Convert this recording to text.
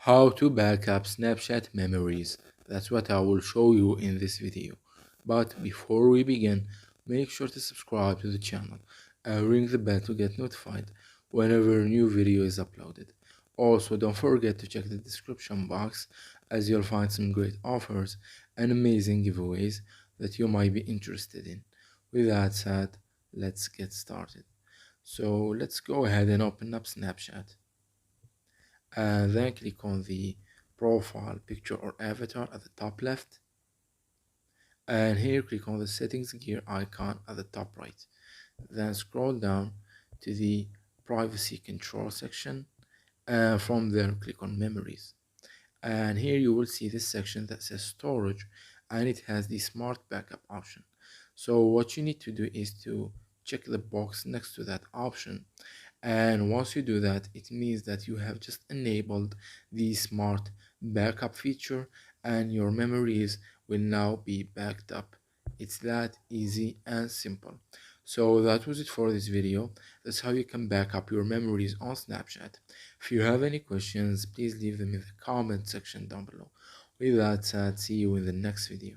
How to backup Snapchat memories. That's what I will show you in this video. But before we begin, make sure to subscribe to the channel and ring the bell to get notified whenever a new video is uploaded. Also, don't forget to check the description box as you'll find some great offers and amazing giveaways that you might be interested in. With that said, let's get started. So let's go ahead and open up Snapchat and then click on the profile picture or avatar at the top left, and here click on the settings gear icon at the top right. Then scroll down to the privacy control section, and from there click on memories, and here you will see this section that says storage, and it has the smart backup option. So what you need to do is to check the box next to that option, and once you do that, it means that you have just enabled the smart backup feature and your memories will now be backed up. It's that easy and simple. So that was it for this video. That's how you can back up your memories on Snapchat. If you have any questions, please leave them in the comment section down below. With that said, see you in the next video.